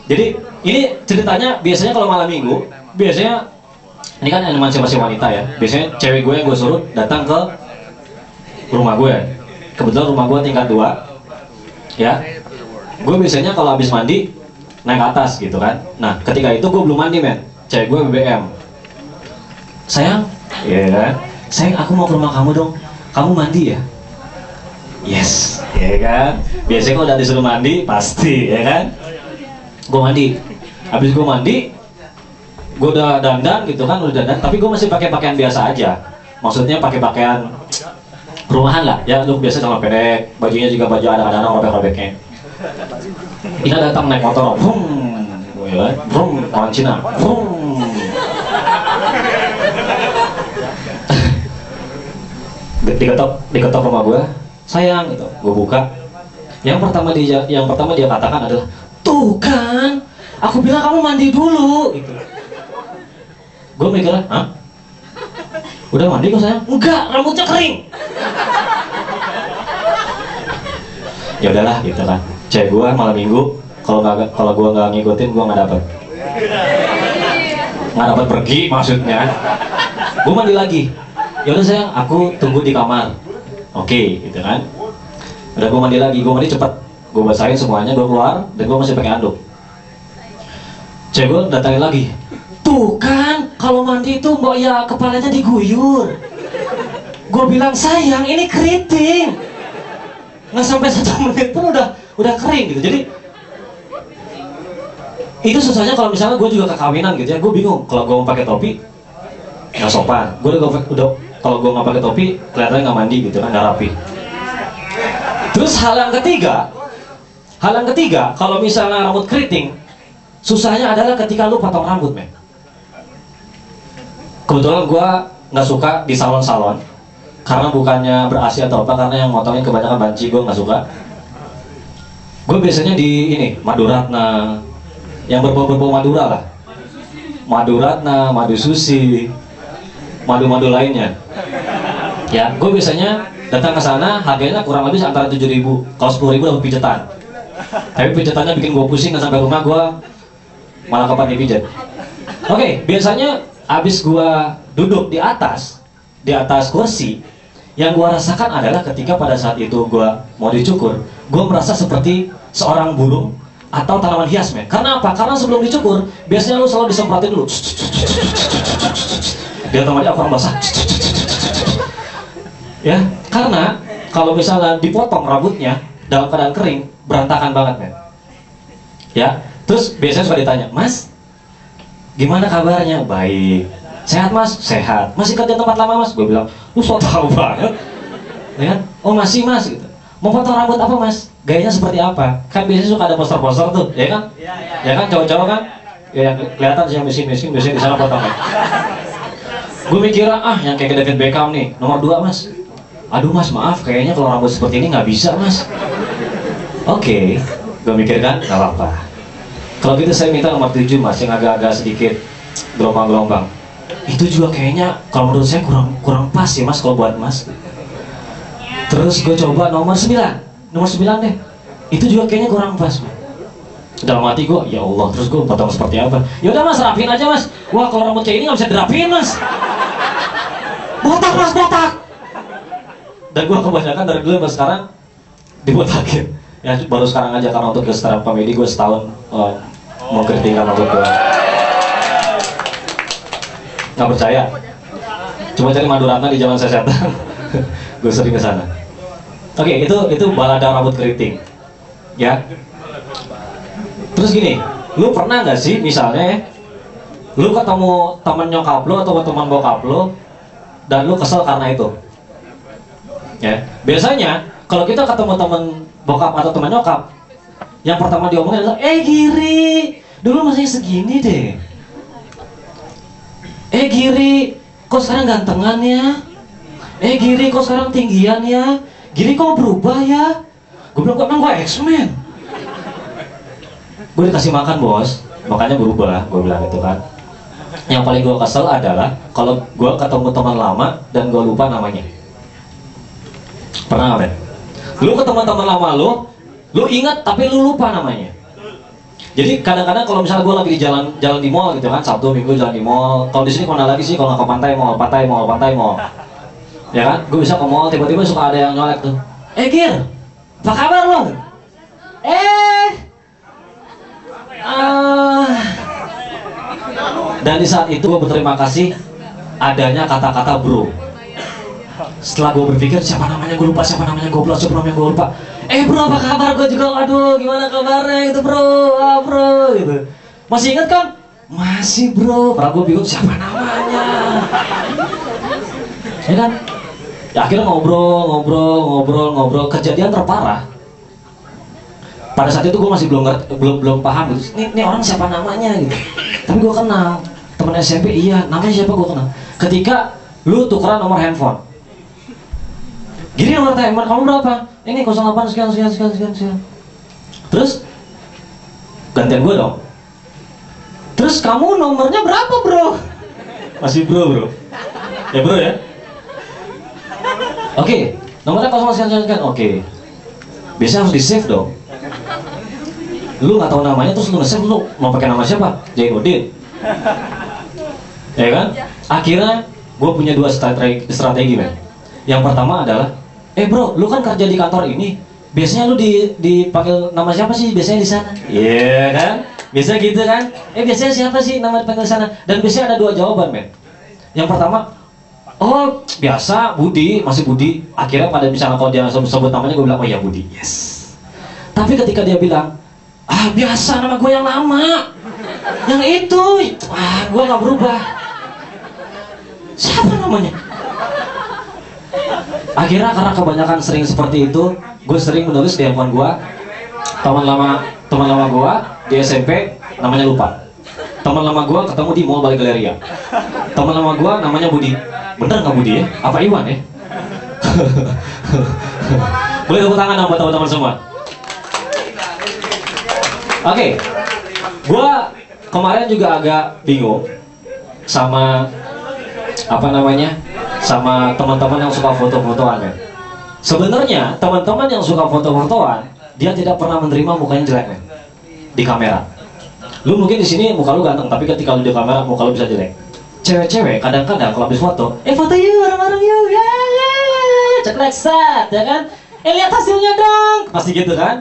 Jadi ini ceritanya biasanya kalau malam minggu, biasanya ini kan emansipasi wanita ya. Biasanya cewek gue yang gue suruh datang ke rumah gue. Kebetulan rumah gue tingkat 2, ya. Gue biasanya kalau habis mandi naik ke atas gitu kan. Nah ketika itu gue belum mandi men. Cewek gue BBM. Sayang, ya kan? Sayang aku mau ke rumah kamu dong. Kamu mandi ya? Yes, ya kan? Biasanya kalau udah disuruh mandi pasti, ya kan? Gue mandi. Habis gue mandi, gue udah dandan gitu kan, udah dandan. Tapi gue masih pakai pakaian biasa aja. Maksudnya pakai pakaian rumahan lah. Ya, lu biasa sama pendek. Bajunya juga baju ada kadang-kadang robek-robeknya. Ina datang naik motor, orang Cina, diketok rumah gue, sayang gitu, gue buka. Yang pertama dia katakan adalah, tuh kan, aku bilang kamu mandi dulu, gitu. Gue mikirnya, hah? Udah mandi kok sayang? Enggak, rambutnya kering. Ya udahlah, gitu kan. Cewek gue malam minggu, kalau gue nggak ngikutin, gue nggak dapet pergi maksudnya. Gue mandi lagi. Ya udah sayang, aku tunggu di kamar. Oke, gitu kan. Udah gue mandi lagi, gue mandi cepet. Gue basahin semuanya, gue keluar, dan gue masih pakai anduk. Cewek gue datangin lagi. Tuh kan, kalau mandi itu mbak ya kepalanya diguyur. Gue bilang sayang, ini keriting. Nggak sampai 1 menit pun udah kering gitu. Jadi itu susahnya kalau misalnya gue juga kekawinan gitu ya. Gue bingung kalau gue mau pakai topi nggak sopan. Gue udah kalau gue nggak pakai topi kelihatannya nggak mandi gitu kan, nggak rapi. Terus hal yang ketiga kalau misalnya rambut keriting, susahnya adalah ketika lu potong rambut men. Kebetulan gue nggak suka di salon-salon karena bukannya berasi atau apa, karena yang motongin kebanyakan banci, gue nggak suka. Gue biasanya di ini Maduratna, yang berbau-berbau Madura lah, Maduratna, Madu Susi, madu-madu lainnya. Ya, gue biasanya datang ke sana, harganya kurang lebih antara 7.000, kalau 10.000 dapat pijetan. Tapi pijetannya bikin gue pusing, dan sampai rumah gue malah kapan dipijet. Oke, biasanya abis gue duduk di atas kursi, yang gue rasakan adalah ketika pada saat itu gue mau dicukur, gue merasa seperti seorang burung atau tanaman hias men. Karena apa? Karena sebelum dicukur biasanya lu selalu disemprotin dulu biar teman dia kurang basah. Ya, karena kalau misalnya dipotong rambutnya dalam keadaan kering, berantakan banget men. Ya, terus biasanya suka ditanya, Mas, gimana kabarnya? Baik. Sehat mas? Sehat. Masih kerja tempat lama mas? Gue bilang, lu so tau banget. Ya kan? Oh masih mas gitu. Mau potong rambut apa mas? Gayanya seperti apa? Kan biasanya suka ada poster-poster tuh, ya kan? Ya kan, cowok-cowok kan? Ya yang kelihatan yang miskin-miskin biasanya di sana potongnya. Gue mikir, yang kayak David Beckham nih, nomor 2 mas. Aduh mas, maaf, kayaknya kalau rambut seperti ini nggak bisa mas. Oke, gue mikir kan, nggak apa-apa. Kalau gitu saya minta nomor 7 mas, yang agak-agak sedikit gelombang-gelombang. Itu juga kayaknya kalau menurut saya kurang pas ya mas kalau buat mas. Terus gue coba nomor 9 deh. Itu juga kayaknya kurang pas. Dalam hati gue, ya Allah, terus gue potong seperti apa? Ya udah mas, rapiin aja mas. Wah kalau rambut kayak ini nggak bisa dirapiin mas. Botak mas, botak. Dan gue kebanyakan dari dulu sampai sekarang dibotakin. Ya baru sekarang aja karena untuk ke stand up comedy gue setahun mau keriting rambut gue. Nggak percaya? Coba cari Maduratna di zaman saya setan. Gue sering ke sana. Oke, itu balada rambut keriting. Ya. Terus gini, lu pernah nggak sih misalnya lu ketemu teman nyokap lu atau teman bokap lu dan lu kesel karena itu? Ya, biasanya kalau kita ketemu teman bokap atau teman nyokap, yang pertama diomongin adalah, Giri, dulu masih segini deh. Giri, kok sekarang gantengan ya? Giri, kok sekarang tinggian ya? Giri, kok berubah ya? Gue bilang, kok emang gue X-Men? Gue dikasih makan bos, makanya berubah, gue bilang gitu kan. Yang paling gue kesel adalah kalau gue ketemu teman lama dan gue lupa namanya. Pernah nggak, Ben? Lu ketemu teman lama lu ingat tapi lu lupa namanya. Jadi kadang-kadang kalau misalnya gue lagi di jalan di mall gitu kan, Sabtu Minggu jalan di mall. Kalau di sini kemana lagi sih? Kalau nggak ke pantai mall. Ya kan? Gue bisa ke mall, tiba-tiba suka ada yang nyolek tuh. Gir, apa kabar lo? Dan di saat itu gue berterima kasih adanya kata-kata bro. Setelah gue berpikir siapa namanya gue lupa, siapa namanya gue lupa. Bro apa kabar? Gue juga aduh gimana kabarnya gitu bro, bro gitu. Masih ingat kan? Masih bro. Padahal gue bingung siapa namanya. Ya kan? Ya, akhirnya ngobrol. Kejadian terparah. Pada saat itu gue masih belum paham gitu. Ini orang siapa namanya gitu. Tapi gue kenal. Temen SMP iya, namanya siapa gue kenal. Ketika lu tukeran nomor handphone. Gini nomor handphone kamu berapa? Ini 08 sekian. Terus gantian gue dong. Terus kamu nomornya berapa bro? Masih bro. Ya bro ya. Oke, nomornya 08 sekian. Oke. Biasanya harus di save dong. Lu nggak tahu namanya terus lu nge-save, lu mau pakai nama siapa? Jainuddin. Ya kan? Akhirnya gue punya dua strategi men. Yang pertama adalah bro, lu kan kerja di kantor ini, biasanya lu dipanggil nama siapa sih biasanya di sana? Iya kan? Biasanya gitu kan? Biasanya siapa sih nama dipanggil di sana? Dan biasanya ada dua jawaban men. Yang pertama, oh biasa Budi, masih Budi. Akhirnya pada misalnya kalau dia sebut namanya gue bilang oh ya Budi, yes. Tapi ketika dia bilang biasa nama gue yang lama, yang itu, gue nggak berubah. Siapa namanya? Akhirnya karena kebanyakan sering seperti itu, gue sering menulis di handphone gue teman lama gue di SMP namanya lupa. Teman lama gue ketemu di mall Bali Galeria. Teman lama gue namanya Budi. Bener nggak Budi ya? Apa Iwan ya? Boleh tepuk tangan dong buat teman-teman semua. Oke, gue kemarin juga agak bingung sama sama teman-teman yang suka foto-fotoan ya. Sebenarnya teman-teman yang suka foto-fotoan dia tidak pernah menerima mukanya jelek ya, di kamera. Lu mungkin di sini muka lu ganteng, tapi ketika lu di kamera muka lu bisa jelek. Cewek-cewek kadang-kadang kalau habis foto, foto yuk orang-orang yuk, ya, ceklek set, ya kan? Lihat hasilnya dong, pasti gitu kan?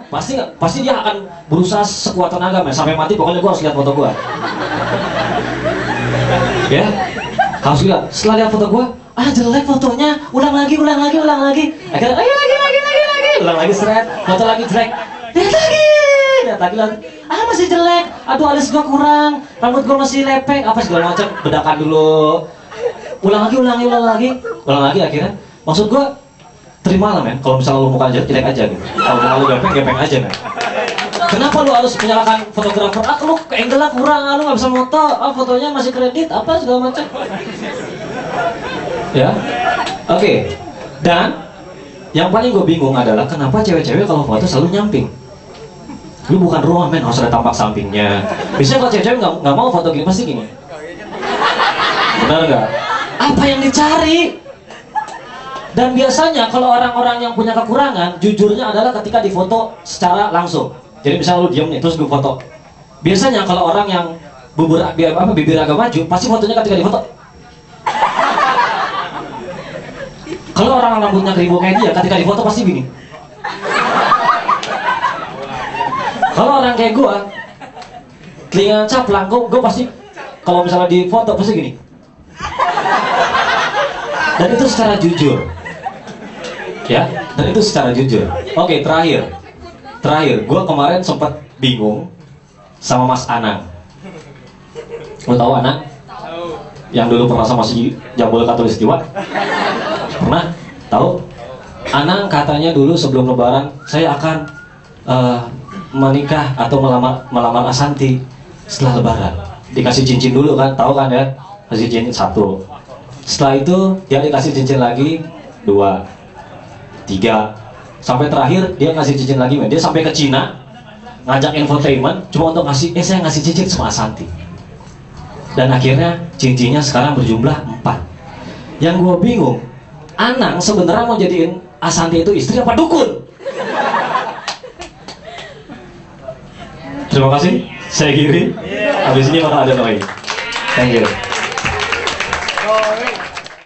Pasti dia akan berusaha sekuat tenaga, men. Sampai mati pokoknya gua harus lihat foto gua. Ya, harus lihat. Setelah lihat foto gua, jelek fotonya, ulang lagi. Akhirnya, lagi, ulang lagi seret, foto lagi jelek, lihat lagi, masih jelek, aduh alis gua kurang, rambut gua masih lepek, apa segala macam, bedakan dulu, ulang lagi, akhirnya, maksud gua, terima lah men, kalau misalnya lu muka jelek aja gitu, kalau muka lu gepeng aja men. Kenapa lu harus menyalahkan fotografer? Lu angle-nya kurang, lu nggak bisa moto, fotonya masih kredit, apa segala macam. Ya, oke. Dan yang paling gue bingung adalah kenapa cewek-cewek kalau foto selalu nyamping. Lu bukan rumah men, harus ada tampak sampingnya. Biasanya kalau cewek-cewek nggak mau foto gini pasti gini. Benar nggak? Apa yang dicari? Dan biasanya kalau orang-orang yang punya kekurangan, jujurnya adalah ketika difoto secara langsung. Jadi misalnya lu diam nih, terus gue foto. Biasanya kalau orang yang bibir agak maju, pasti fotonya ketika difoto. Kalau orang rambutnya keribu kayak dia, ketika difoto pasti gini. Kalau orang kayak gue, telinga caplang, gue pasti kalau misalnya difoto pasti gini. Dan itu secara jujur. Ya, dan itu secara jujur. Oke, terakhir, gue kemarin sempat bingung sama Mas Anang. Lo tahu Anang? Yang dulu pernah sama si Jambul Katulistiwa? Pernah? Tahu? Anang katanya dulu sebelum Lebaran saya akan menikah atau melamar Asanti setelah Lebaran. Dikasih cincin dulu kan, tahu kan ya? Kasih cincin 1. Setelah itu dia dikasih cincin lagi 2, 3, sampai terakhir dia ngasih cincin lagi, men. Dia sampai ke Cina ngajak infotainment cuma untuk ngasih, saya ngasih cincin sama Asanti. Dan akhirnya cincinnya sekarang berjumlah 4. Yang gue bingung, Anang sebenarnya mau jadiin Asanti itu istri apa dukun? Terima kasih. Saya Giri. Habis ini bakal ada Noi. Thank you.